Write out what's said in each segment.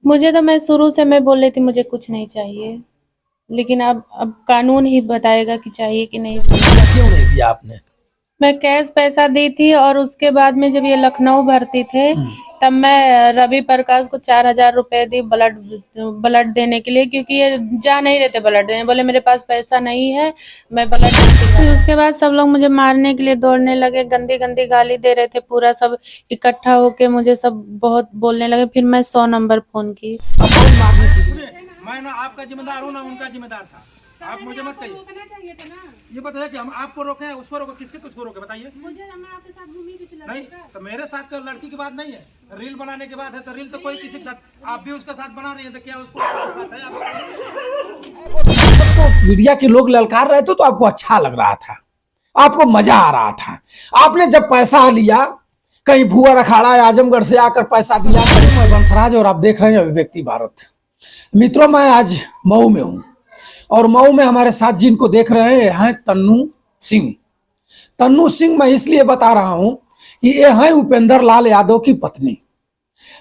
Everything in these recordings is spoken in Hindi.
मुझे तो मैं शुरू से मैं बोल रही थी मुझे कुछ नहीं चाहिए, लेकिन अब कानून ही बताएगा कि चाहिए कि नहीं क्या चाहिए। क्यों नहीं दिया आपने? मैं कैश पैसा दी थी और उसके बाद में जब ये लखनऊ भर्ती थे, हम्म। तब मैं रवि प्रकाश को 4,000 रुपए दी ब्लड ब्लड देने के लिए, क्योंकि ये जा नहीं रहे थे ब्लड देने। बोले मेरे पास पैसा नहीं है, मैं ब्लड नहीं। फिर उसके बाद सब लोग मुझे मारने के लिए दौड़ने लगे, गंदी गंदी गाली दे रहे थे, पूरा सब इकट्ठा होके मुझे सब बहुत बोलने लगे। फिर मैं 100 नंबर फोन की। अब कौन मारने के लिए? सुनिए, मैं ना आपका जिम्मेदार हूँ ना उनका जिम्मेदार था। आप मुझे मत कहिए। रोकना चाहिए था ना। ये बताइए कि हम आपको रोके हैं, उसको रोके, किसको रोके बताइए। मुझे मैं आपके साथ घूमी किसी लड़की नहीं का। तो मेरे साथ तो लड़की की बात नहीं है, रील बनाने की बात है। तो रील तो कोई किसी के साथ, आप भी उसके साथ बना रही है, तो क्या उसको साथ है सबको मीडिया के लोग ललकार रहे थे तो आपको अच्छा लग रहा था, आपको मजा आ रहा था। आपने जब पैसा लिया, कहीं भुआ अखाड़ा आजमगढ़ से आकर पैसा दिया। मैं बंसराज और आप देख रहे हैं अभिव्यक्ति भारत। मित्रों, मैं आज मऊ में हूं और मऊ में हमारे साथ जिनको देख रहे हैं तन्नू सिंह। तन्नू सिंह मैं इसलिए बता रहा हूं कि ये हैं उपेंद्र लाल यादव की पत्नी।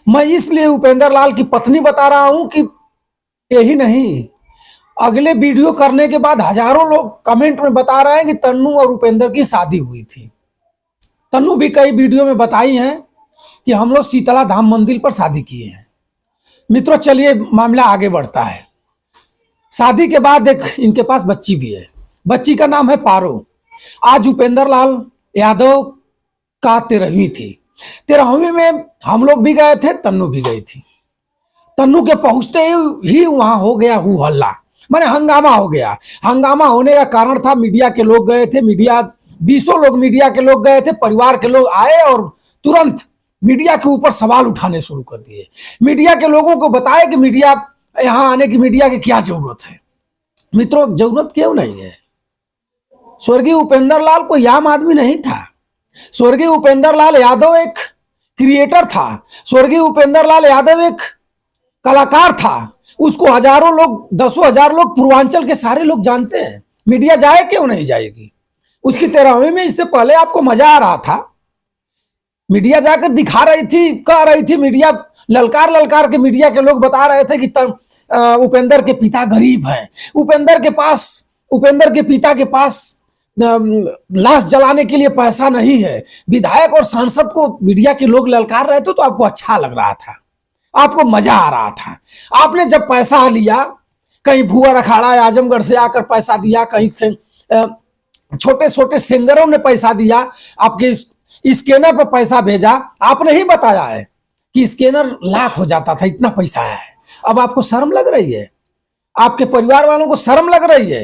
मैं इसलिए उपेंद्र लाल की पत्नी बता रहा हूं कि यही नहीं, अगले वीडियो करने के बाद हजारों लोग कमेंट में बता रहे हैं कि तन्नू और उपेंद्र की शादी हुई थी। तन्नू भी कई वीडियो में बताई हैं कि हम लोग शीतला धाम मंदिर पर शादी किए हैं। मित्रों, चलिए मामला आगे बढ़ता है। शादी के बाद एक इनके पास बच्ची भी है, बच्ची का नाम है पारो। आज उपेंद्र लाल यादव का 13वीं थी। 13वीं में हम लोग भी गए थे, तन्नू भी गई थी। तन्नू के पहुंचते ही वहां हो गया हु हल्ला, माने हंगामा हो गया। हंगामा होने का कारण था मीडिया के लोग गए थे, मीडिया 20 लोग मीडिया के लोग गए थे, परिवार के लोग आए और तुरंत मीडिया के ऊपर सवाल उठाने शुरू कर दिए। मीडिया के लोगों को बताया कि मीडिया यहां आने की मीडिया की क्या जरूरत है। मित्रों, जरूरत क्यों नहीं है? स्वर्गीय उपेंद्र लाल कोई आम आदमी नहीं था। स्वर्गीय उपेंद्र लाल यादव एक क्रिएटर था। स्वर्गीय उपेंद्र लाल यादव एक कलाकार था। उसको हजारों लोग, 10,000 लोग, पूर्वांचल के सारे लोग जानते हैं। मीडिया जाए क्यों नहीं जाएगी? उसकी 13वीं में इससे पहले आपको मजा आ रहा था। मीडिया जाकर दिखा रही थी, कह रही थी, मीडिया ललकार ललकार के मीडिया के लोग बता रहे थे कि उपेंद्र के पिता गरीब हैं। उपेंद्र के पिता के पास लाश जलाने के लिए पैसा नहीं है। विधायक और सांसद को मीडिया के लोग ललकार रहे थे तो आपको अच्छा लग रहा था, आपको मजा आ रहा था। आपने जब पैसा लिया, कहीं भुआ अखाड़ा आजमगढ़ से आकर पैसा दिया, कहीं से छोटे छोटे सिंगरों ने पैसा दिया, आपके स्कैनर पर पैसा भेजा। आपने ही बताया है कि स्कैनर लाख हो जाता था, इतना पैसा है। अब आपको शर्म लग रही है? आपके परिवार वालों को शर्म लग रही है?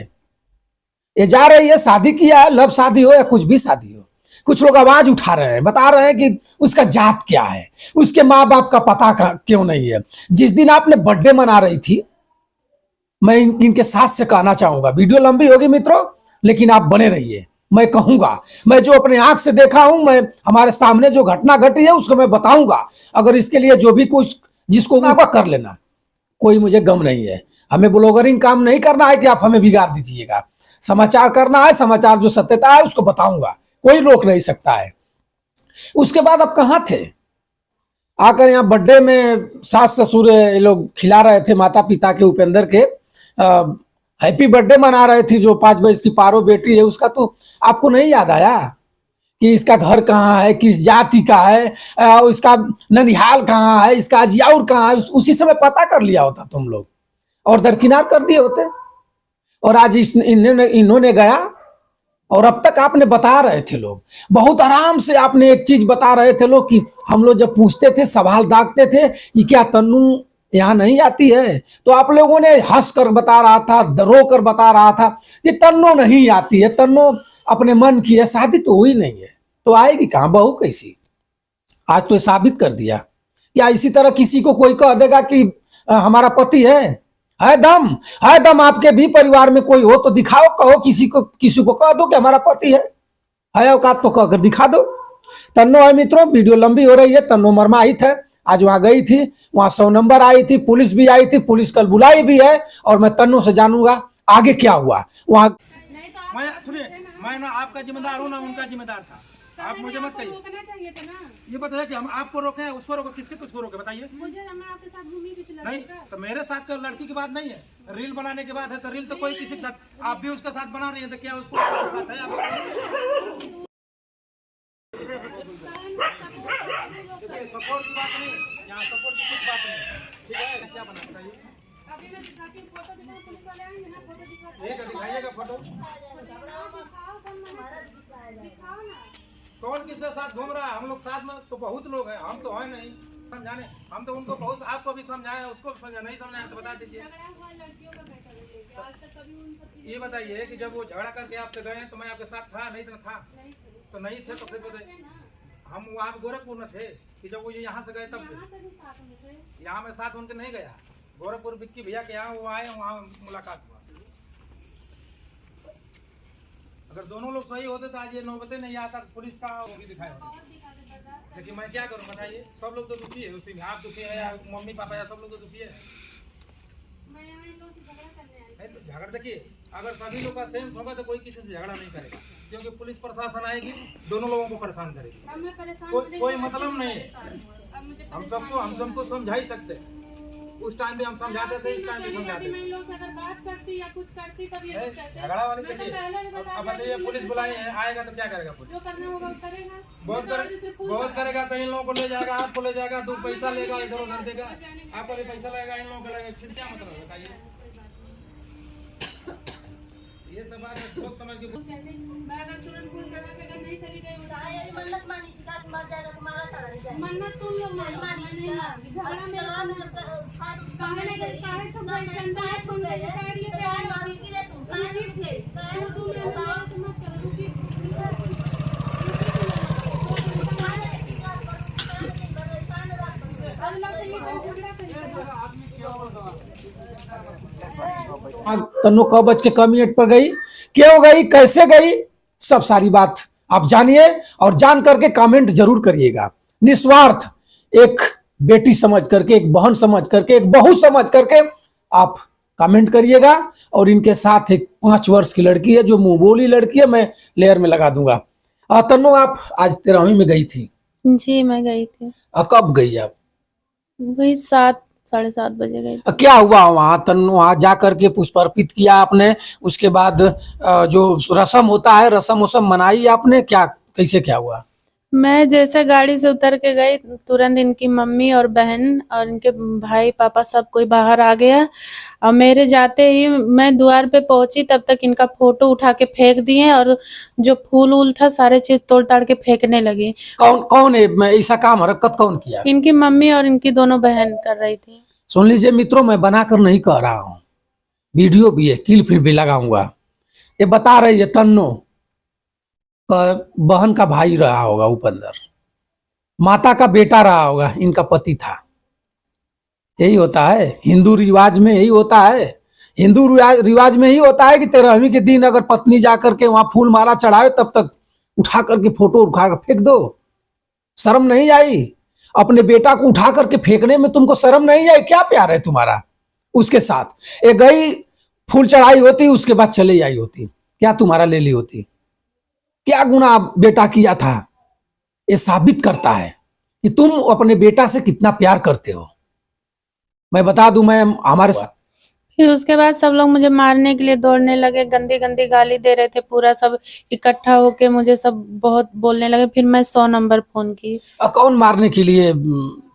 ये जा रही है, शादी किया है, लव शादी हो या कुछ भी शादी हो, कुछ लोग आवाज उठा रहे हैं, बता रहे हैं कि उसका जात क्या है, उसके माँ बाप का पता क्यों नहीं है। जिस दिन आपने बर्थडे मना रही थी, मैं इनके साथ से कहना चाहूंगा, वीडियो लंबी होगी मित्रों, लेकिन आप बने रहिए। मैं कहूंगा, मैं जो अपने आंख से देखा हूं, मैं हमारे सामने जो घटना घटी है उसको मैं बताऊंगा। अगर इसके लिए जो भी कुछ जिसको आप कर लेना, कोई मुझे गम नहीं है। हमें ब्लॉगरिंग काम नहीं करना है कि आप हमें बिगाड़ दीजिएगा। समाचार करना है, समाचार जो सत्यता है उसको बताऊंगा, कोई रोक नहीं सकता है। उसके बाद आप कहां थे? आकर यहाँ बर्थडे में सास ससुर ये लोग खिला रहे थे, माता पिता के उपेंद्र के हैप्पी बर्थडे मना रहे थे। जो 5 वर्ष की पारो बेटी है उसका, तो आपको नहीं याद आया कि इसका घर कहाँ है, किस जाति का है, इसका ननिहाल कहाँ है, इसका अजियाउर कहाँ है? उसी समय पता कर लिया होता तुम लोग और दरकिनार कर दिए होते। और आज इन्होंने गया और अब तक आपने बता रहे थे लोग, बहुत आराम से आपने एक चीज बता रहे थे लोग कि हम लोग जब पूछते थे, सवाल दागते थे कि क्या तन्नू यहाँ नहीं आती है, तो आप लोगों ने हंस कर बता रहा था, रो कर बता रहा था कि तन्नू नहीं आती है, तन्नू अपने मन की है, शादी तो हुई नहीं है, तो आएगी कहाँ, बहू कैसी? आज तो साबित कर दिया। या इसी तरह किसी को कोई कह देगा कि हमारा पति है दम, है दम आपके भी परिवार में कोई हो तो दिखाओ, कहो, किसी को कह दो कि हमारा पति है औकात तो कहकर दिखा दो। तन्नो है मित्रों, वीडियो लंबी हो रही है। तन्नो मरमाहित है, आज वहां गई थी, वहां 100 नंबर आई थी, पुलिस भी आई थी, पुलिस कल बुलाई भी है और मैं तन्नो से जानूंगा आगे क्या हुआ वहां। नहीं तो आप मैं बात सुनिए, करते ना। मैं ना आपका जिम्मेदार हूँ ना उनका जिम्मेदार था। आप मुझे मत कहिए। रोकना चाहिए था ना। ये बताइए कि हम आपको रोके हैं, उसको रोके, किसको रोके बताइए। मुझे मैं आपके साथ घूमी किसी नहीं तो मेरे साथ का लड़की की बात नहीं है, रील बनाने की बात है तो रील तो कोई किसी के साथ, आप भी उसके साथ बना रही हैं तो क्या उसको साथ है आप? सपोर्ट की बात नहीं है, यहाँ सपोर्ट की कुछ बात नहीं है, ठीक है? क्या बना बताइए, अभी मैं दिखाती हूँ, फोटो दिखाऊँ, पुलिस वाले आएंगे ना, फोटो दिखाते एक दिखाइएगा फोटो, दिखाओ ना। कौन किसके साथ घूम रहा है? हम लोग साथ में तो बहुत लोग हैं, हम तो है नहीं समझाने, हम तो उनको बहुत, आपको भी समझाए, उसको भी समझा, नहीं समझाए तो बता दीजिए। झगड़ा हुआ लड़कियों का बेटा लेके, आज तक कभी उन सब चीज़ ये बताइए कि जब वो झगड़ा करके आपसे गए तो मैं आपके साथ था, नहीं तो था, नहीं थे। तो नहीं थे तो फिर बताइए, हम वहाँ गोरखपुर में थे कि जब वो ये यहाँ से गए तब थे। यहाँ से भी साथ में थे। यहाँ मैं साथ उनके नहीं गया, गोरखपुर विक्की भैया के यहाँ वो आए, वहाँ मुलाकात हुआ। अगर दोनों लोग सही होते तो आज ये नौबतें नहीं आता, पुलिस का वो भी दिखाया होता। और दिखा के बता। लेकिन मैं क्या करूँ बताइए, सब लोग तो दुखी है उसी में, आप दुखी है या मम्मी पापा या सब लोग तो दुखी है। मैं यहाँ इन लोगों से झगड़ा करने आई नहीं तो झगड़ा देखिए, अगर सभी लोग का सेम होगा तो कोई किसी से झगड़ा नहीं करेगा, क्योंकि पुलिस प्रशासन आएगी थोनों लोगों को परेशान करेगी। अब मैं परेशान कोई मतलब नहीं है, अब मुझे हम सबको समझा ही सकते हैं, उस टाइम भी हम समझाते थे, इस टाइम भी समझाते मैं थे। इन लोगों से अगर बात करती या कुछ करती तब ये कुछ कहते। झगड़ा वाली मैं तो चीज़ पहले भी बता अब दिया बताइए, कि पुलिस मैं बुलाई है, आएगा तो क्या करेगा पुलिस? जो करना होगा वो करेगा। बहुत बहुत करेगा तो इन लोगों को ले जाएगा, आपको ले जाएगा, दो पैसा लेगा, इधर उधर देगा, आपका भी पैसा लगेगा, इन लोगों का लगेगा, फिर क्या मतलब है बताइए? ये सब बात सोच समझ के मैं अगर तुरंत फोन करवा के अगर नहीं चली गई मन्नत मानी थी कि मर जाएगा तुम्हारा सारा नहीं जाएगा। मन्नत तुम लोग नहीं मानी थी झगड़ा में तलवार में जब फाड़ कहां ले गए, काहे छुप गई, चंदा है छुप गई, काट लिए काहे मारी की रे तुम काहे ठीक थे। काहे तुम लोग बात मत करो, रुकी अल्लाह से ये झगड़ा कर। तन्नो कब बज के कम मिनट पर गई, क्यों गई, कैसे गई, सब सारी बात आप जानिए और जान करके कमेंट जरूर करिएगा। निस्वार्थ एक बेटी समझ करके, एक बहन समझ करके, एक बहू समझ करके आप कमेंट करिएगा। और इनके साथ एक 5 वर्ष की लड़की है जो मुंह बोली लड़की है, मैं लेयर में लगा दूंगा। तन्नो आप आज 13वीं में गई थी, जी मैं गई थी, कब गई आप? वही 7-7:30 बजे गई। क्या हुआ वहां तन्नो? वहां जा करके पुष्प अर्पित किया आपने, उसके बाद जो रस्म होता है, रस्म वसम मनाई आपने, क्या कैसे क्या हुआ? मैं जैसे गाड़ी से उतर के गई, तुरंत इनकी मम्मी और बहन और इनके भाई पापा सब कोई बाहर आ गया, और मेरे जाते ही मैं द्वार पे पहुंची तब तक इनका फोटो उठा के फेंक दिए, और जो फूल वूल था सारे चीज तोड़ ताड़ के फेंकने लगी। कौन कौन है मैं ऐसा काम हरकत कौन किया? इनकी मम्मी और इनकी दोनों बहन कर रही थी। सुन लीजिए मित्रों, मैं बनाकर नहीं कह रहा हूँ, वीडियो भी है, किल फिर भी लगाऊंगा। ये बता रही है तन्नो का बहन का भाई रहा होगा उपंदर, माता का बेटा रहा होगा, इनका पति था। यही होता है हिंदू रिवाज में, यही होता है हिंदू रिवाज में ही होता है कि 13वीं के दिन अगर पत्नी जाकर के वहां फूल माला चढ़ावे तब तक उठा करके फोटो उठा कर फेंक दो। शर्म नहीं आई? अपने बेटा को उठा करके फेंकने में तुमको शर्म नहीं आई? क्या प्यार है तुम्हारा उसके साथ? ये गई फूल चढ़ाई होती, उसके बाद चले आई होती, क्या तुम्हारा ले ली होती? क्या गुनाह बेटा किया था? ये साबित करता है कि तुम अपने बेटा से कितना प्यार करते हो। मैं बता दूं, मैं हमारे फिर उसके बाद सब लोग मुझे मारने के लिए दौड़ने लगे, गंदी गंदी गाली दे रहे थे, पूरा सब इकट्ठा होके मुझे सब बहुत बोलने लगे। फिर मैं 100 नंबर फोन की। कौन मारने के लिए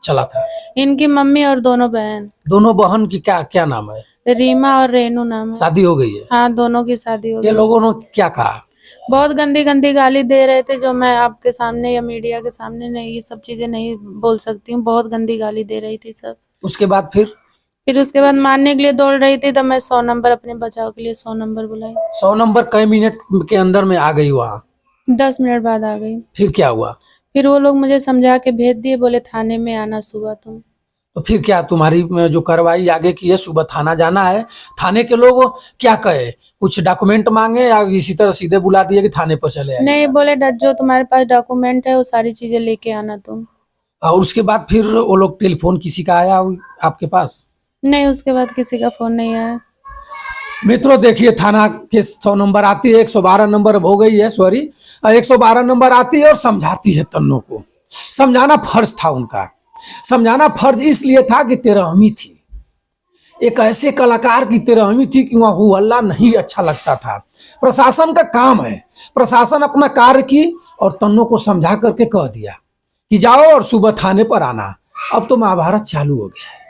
चला था? इनकी मम्मी और दोनों बहन। दोनों बहन की क्या क्या नाम है? रीमा और रेनू नाम है। शादी हो गई है? हाँ, दोनों की शादी हो ये गई। लोगों ने क्या कहा? बहुत गंदी गंदी गाली दे रहे थे, जो मैं आपके सामने या मीडिया के सामने नहीं, ये सब चीजें नहीं बोल सकती हूँ। बहुत गंदी गाली दे रही थी सब। उसके बाद फिर उसके बाद मारने के लिए दौड़ रही थी, तब मैं 100 नंबर अपने बचाव के लिए 100 नंबर बुलाई। 100 नंबर कई मिनट के अंदर में आ गई वहां? 10 मिनट बाद आ गई। फिर क्या हुआ? फिर वो लोग मुझे समझा के भेज दिए, बोले थाने में आना सुबह तुम। तो फिर क्या तुम्हारी जो कार्रवाई आगे की है? सुबह थाना जाना है। थाने के लोग क्या कहे, कुछ डॉक्यूमेंट मांगे या इसी तरह सीधे बुला दिए कि थाने पर चले आए? नहीं, बोले जो तुम्हारे पास डॉक्यूमेंट है वो सारी चीजें लेके आना तुम। और उसके बाद फिर वो लोग टेलीफोन किसी का आया आपके पास? नहीं, उसके बाद किसी का फोन नहीं आया। मित्रों देखिए, थाना के 100 नंबर आती है, 112 नंबर अब हो गई है, सॉरी 112 नंबर आती है और समझाती है तन्नो को। समझाना फर्ज था उनका, समझाना फर्ज इसलिए था कि 13वीं थी, एक ऐसे कलाकार की तेरहवीं थी कि वहाँ हु हल्ला नहीं अच्छा लगता था। प्रशासन का काम है, प्रशासन अपना कार्य की और तन्नों को समझा करके कह दिया कि जाओ और सुबह थाने पर आना। अब तो महाभारत चालू हो गया है,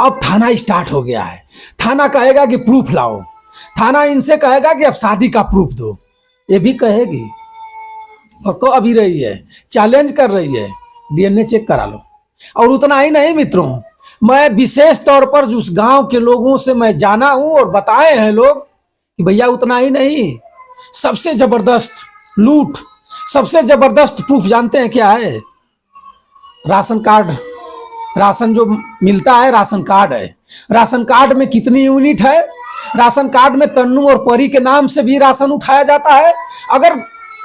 अब थाना स्टार्ट हो गया है। थाना कहेगा कि प्रूफ लाओ, थाना इनसे कहेगा कि अब शादी का प्रूफ दो, ये भी कहेगी और कह भी रही है, चैलेंज कर रही है, डीएनए चेक करा लो। और उतना ही नहीं मित्रों, मैं विशेष तौर पर उस गांव के लोगों से मैं जाना हूं और बताए हैं लोग कि भैया उतना ही नहीं, सबसे जबरदस्त लूट, सबसे जबरदस्त प्रूफ जानते हैं क्या है? राशन कार्ड, राशन जो मिलता है राशन कार्ड है। राशन कार्ड में कितनी यूनिट है? राशन कार्ड में तन्नू और परी के नाम से भी राशन उठाया जाता है। अगर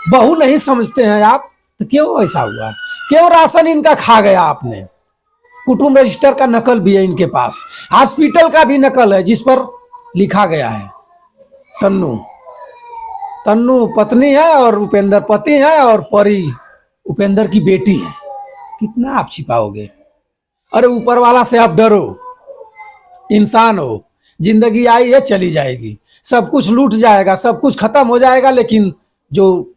बहू नहीं समझते हैं आप तो क्यों ऐसा हुआ? क्यों राशन इनका खा गया आपने? कुटुंब रजिस्टर का नकल भी है इनके पास, हॉस्पिटल का भी नकल है जिस पर लिखा गया है तन्नू, तन्नू पत्नी है और उपेंद्र पति है और परी उपेंद्र की बेटी है। कितना आप छिपाओगे? अरे ऊपर वाला से आप डरो, इंसान हो, जिंदगी आई है चली जाएगी, सब कुछ लूट जाएगा, सब कुछ खत्म हो जाएगा, लेकिन जो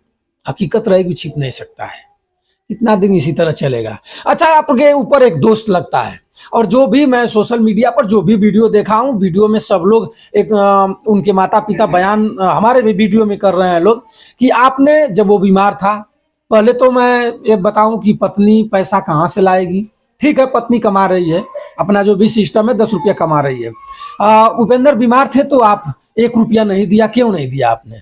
हकीकत रहेगी छिप नहीं सकता है। कितना दिन इसी तरह चलेगा? अच्छा, आपके ऊपर एक दोस्त लगता है, और जो भी मैं सोशल मीडिया पर जो भी वीडियो देखा हूँ, वीडियो में सब लोग एक उनके माता पिता बयान हमारे भी वीडियो में कर रहे हैं लोग कि आपने जब वो बीमार था, पहले तो मैं ये बताऊं कि पत्नी पैसा कहाँ से लाएगी? ठीक है, पत्नी कमा रही है, अपना जो भी सिस्टम है 10 रुपया कमा रही है। उपेंद्र बीमार थे तो आप 1 रुपया नहीं दिया, क्यों नहीं दिया आपने?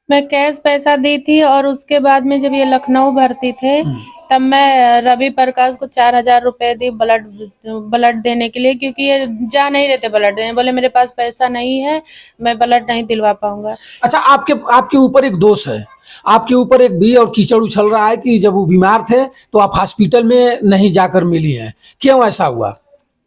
मैं कैश पैसा दी थी, और उसके बाद में जब ये लखनऊ भर्ती थे तब मैं रवि प्रकाश को 4,000 रुपए दी ब्लड देने के लिए, क्योंकि ये जा नहीं रहे थे ब्लड देने। बोले मेरे पास पैसा नहीं है, मैं ब्लड नहीं दिलवा पाऊंगा। अच्छा, आपके ऊपर एक दोष है, आपके ऊपर एक भी और कीचड़ उछल रहा है कि जब वो बीमार थे तो आप हॉस्पिटल में नहीं जाकर मिली हैं, क्यों ऐसा हुआ?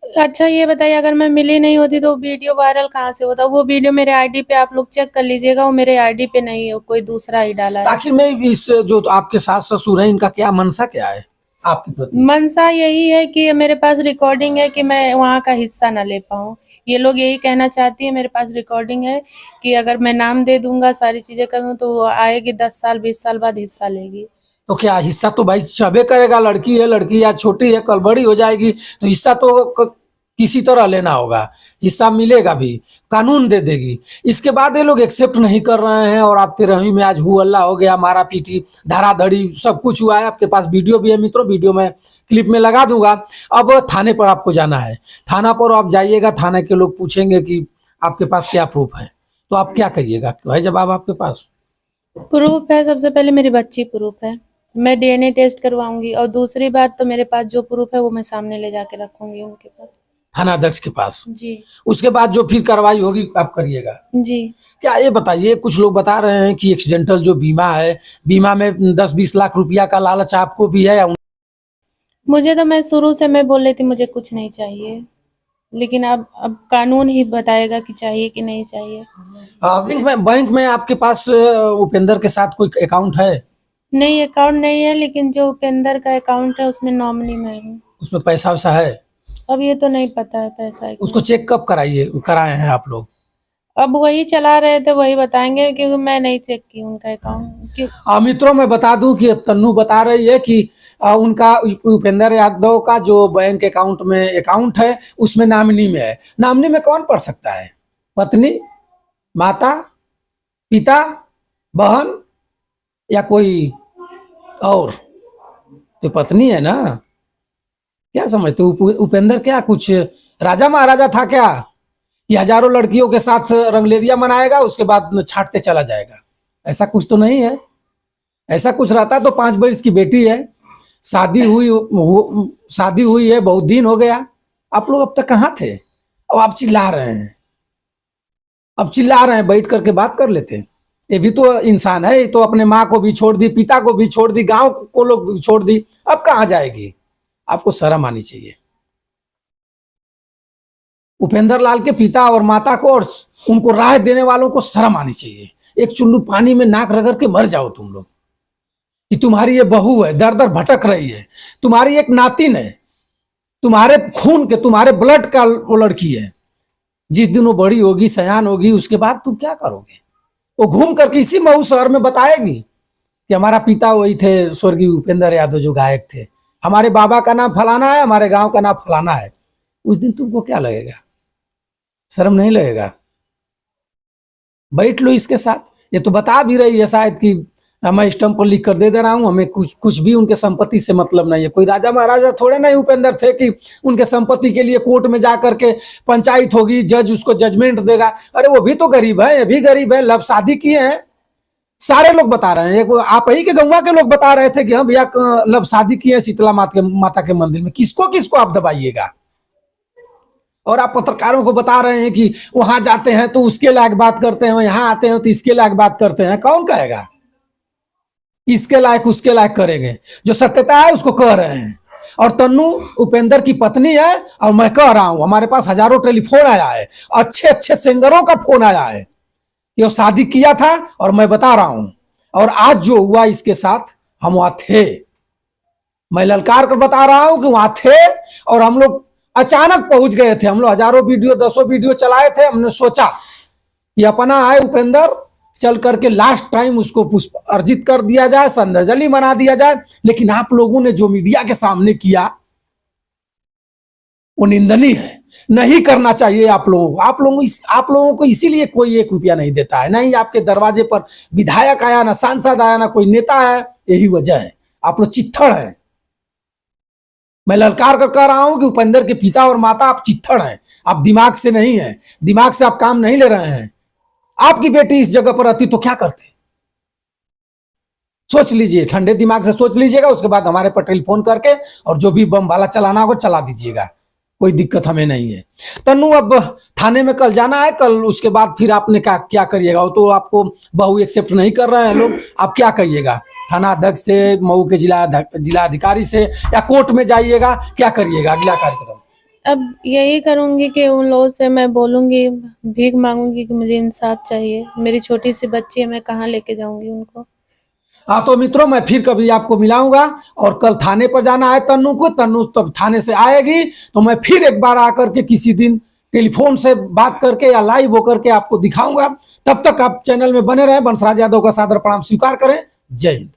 अच्छा ये बताइए, अगर मैं मिली नहीं होती तो वीडियो वायरल कहाँ से होता? वो वीडियो मेरे आईडी पे आप लोग चेक कर लीजिएगा, वो मेरे आईडी पे नहीं है, कोई दूसरा ही डाला है। आखिर में इस जो आपके सास ससुर हैं, इनका क्या मनसा क्या है आपके प्रति? मनसा यही है कि मेरे पास रिकॉर्डिंग है कि मैं वहाँ का हिस्सा ना ले पाऊँ। ये लोग यही कहना चाहती है, मेरे पास रिकॉर्डिंग है कि अगर मैं नाम दे दूंगा, सारी चीजें करूँ, तो वो आएगी 10 साल 20 साल बाद हिस्सा लेगी। तो क्या हिस्सा तो भाई सबे करेगा, लड़की है, लड़की या छोटी है, कल बड़ी हो जाएगी तो हिस्सा तो किसी तरह लेना होगा, हिस्सा मिलेगा भी, कानून दे देगी। इसके बाद ये लोग एक्सेप्ट नहीं कर रहे हैं और आप 13वीं में आज हुआ हो गया, मारा पीटी धराधड़ी सब कुछ हुआ है। आपके पास वीडियो भी है मित्रों, वीडियो में क्लिप में लगा दूंगा। अब थाने पर आपको जाना है, थाना पर आप जाइएगा, थाने के लोग पूछेंगे कि आपके पास क्या प्रूफ है, तो आप क्या कहिएगा? है जवाब आपके पास? प्रूफ है, सबसे पहले मेरी बच्ची प्रूफ है, मैं डीएनए टेस्ट करवाऊंगी, और दूसरी बात तो मेरे पास जो प्रूफ है वो मैं सामने ले जाके रखूंगी उनके पास, थानाध्यक्ष के पास। जी उसके बाद जो फिर कार्रवाई होगी आप करिएगा। जी। क्या ये बताइए, कुछ लोग बता रहे हैं कि एक्सीडेंटल जो बीमा है, बीमा में 10-20 लाख रुपया का लालच आपको भी है? मुझे तो, मैं शुरू से मैं बोल रही थी मुझे कुछ नहीं चाहिए, लेकिन अब कानून ही बताएगा कि चाहिए कि नहीं चाहिए। बैंक में आपके पास उपेंद्र के साथ कोई अकाउंट है? नहीं, अकाउंट नहीं है, लेकिन जो उपेंद्र का अकाउंट है उसमें नॉमिनी मैं हूँ। उसमें पैसा वैसा है? अब ये तो नहीं पता है पैसा है कि उसको चेक कब कराए हैं आप लोग? अब वही चला रहे थे, वही बताएंगे, क्योंकि मैं नहीं चेक की उनका अकाउंट। मित्रों मैं बता दूं कि अब तन्नू बता रही है कि उनका उपेंद्र यादव का जो बैंक अकाउंट में अकाउंट है उसमें नामिनी में है। नामिनी में कौन पढ़ सकता है? पत्नी, माता, पिता, बहन या कोई और? तो पत्नी है ना। क्या समझते उपेंद्र क्या कुछ राजा महाराजा था क्या, कि हजारों लड़कियों के साथ रंगलेरिया मनाएगा उसके बाद छाटते चला जाएगा? ऐसा कुछ तो नहीं है। ऐसा कुछ रहता तो 5 बरस की बेटी है, शादी हुई है, बहुत दिन हो गया, आप लोग अब तक कहाँ थे? अब आप चिल्ला रहे हैं, बैठ करके बात कर लेते। ये भी तो इंसान है, ये तो अपने माँ को भी छोड़ दी, पिता को भी छोड़ दी, गांव को लोग छोड़ दी, अब कहाँ जाएगी? आपको शर्म आनी चाहिए। उपेंद्र लाल के पिता और माता को और उनको राय देने वालों को शर्म आनी चाहिए। एक चुल्लू पानी में नाक रगड़ के मर जाओ तुम लोग, कि तुम्हारी ये बहू है, दर दर भटक रही है, तुम्हारी एक नातिन है, तुम्हारे खून के, तुम्हारे ब्लड का वो लड़की है, जिस दिन वो बड़ी होगी, सयान होगी, उसके बाद तुम क्या करोगे? वो घूम करके इसी मऊ शहर में बताएगी कि हमारा पिता वही थे स्वर्गीय उपेंद्र यादव जो गायक थे, हमारे बाबा का नाम फलाना है, हमारे गांव का नाम फलाना है। उस दिन तुमको क्या लगेगा? शर्म नहीं लगेगा? बैठ लो इसके साथ। ये तो बता भी रही है शायद कि मैं स्टम्प पर लिख कर दे रहा हूं, हमें कुछ भी उनके संपत्ति से मतलब नहीं है। कोई राजा महाराजा थोड़े नहीं उपेंद्र थे कि उनके संपत्ति के लिए कोर्ट में जा करके पंचायत होगी, जज उसको जजमेंट देगा। अरे वो भी तो गरीब है, ये भी गरीब है, लव शादी किए हैं। सारे लोग बता रहे हैं, आप ही के गंगा के लोग बता रहे थे कि हम भैया लव शादी किए हैं शीतला माता के मंदिर में। किसको किसको आप दबाइएगा? और आप पत्रकारों को बता रहे हैं कि वहां जाते हैं तो उसके लायक बात करते हैं, यहाँ आते हैं तो इसके लायक बात करते हैं। कौन कहेगा? इसके लायक उसके लायक करेंगे, जो सत्यता है उसको कह रहे हैं। और तन्नू उपेंद्र की पत्नी है, और मैं कह रहा हूं हमारे पास हजारों टेलीफोन आया है, अच्छे अच्छे सिंगरों का फोन आया है कि वो शादी किया था, और मैं बता रहा हूं। और आज जो हुआ इसके साथ, हम वहां थे, मैं ललकार कर बता रहा हूं कि वहां थे, और हम लोग अचानक पहुंच गए थे। हम लोग हजारों वीडियो, 10 वीडियो चलाए थे। हमने सोचा कि अपना है उपेंद्र, चल करके लास्ट टाइम उसको पुष्प अर्जित कर दिया जाए, श्रद्धांजलि मना दिया जाए। लेकिन आप लोगों ने जो मीडिया के सामने किया वो निंदनीय है, नहीं करना चाहिए आप लोगों को। आप लोगों को इसीलिए कोई 1 रुपया नहीं देता है, नहीं आपके दरवाजे पर विधायक आया, ना सांसद आया, ना कोई नेता है। यही वजह है, आप लोग चित्थड़ हैं। मैं ललकार कर कह रहा हूं कि उपेंद्र के पिता और माता आप चित्थड़ हैं, आप दिमाग से नहीं हैं, दिमाग से आप काम नहीं ले रहे हैं। आपकी बेटी इस जगह पर रहती तो क्या करते? सोच लीजिए, ठंडे दिमाग से सोच लीजिएगा। उसके बाद हमारे पर टेलीफोन करके और जो भी बम भाला चलाना होगा चला दीजिएगा, कोई दिक्कत हमें नहीं है। तन्नू अब थाने में कल जाना है, कल उसके बाद फिर आपने क्या करिएगा? वो तो आपको बहू एक्सेप्ट नहीं कर रहे हैं लोग, आप क्या करिएगा? थाना अध्यक्ष से, मऊ के जिला अधिकारी से, या कोर्ट में जाइएगा? क्या करिएगा अगला कार्यक्रम? अब यही करूंगी कि उन लोगों से मैं बोलूंगी, भीख मांगूंगी कि मुझे इंसाफ चाहिए। मेरी छोटी सी बच्ची है, मैं कहाँ लेके जाऊंगी उनको? हाँ तो मित्रों, मैं फिर कभी आपको मिलाऊंगा। और कल थाने पर जाना है तन्नू को। तन्नू तब थाने से आएगी तो मैं फिर एक बार आकर के किसी दिन टेलीफोन से बात करके या लाइव होकर के आपको दिखाऊंगा। तब तक आप चैनल में बने रहें। बंसराज यादव का सादर प्रणाम स्वीकार करें। जय हिंद।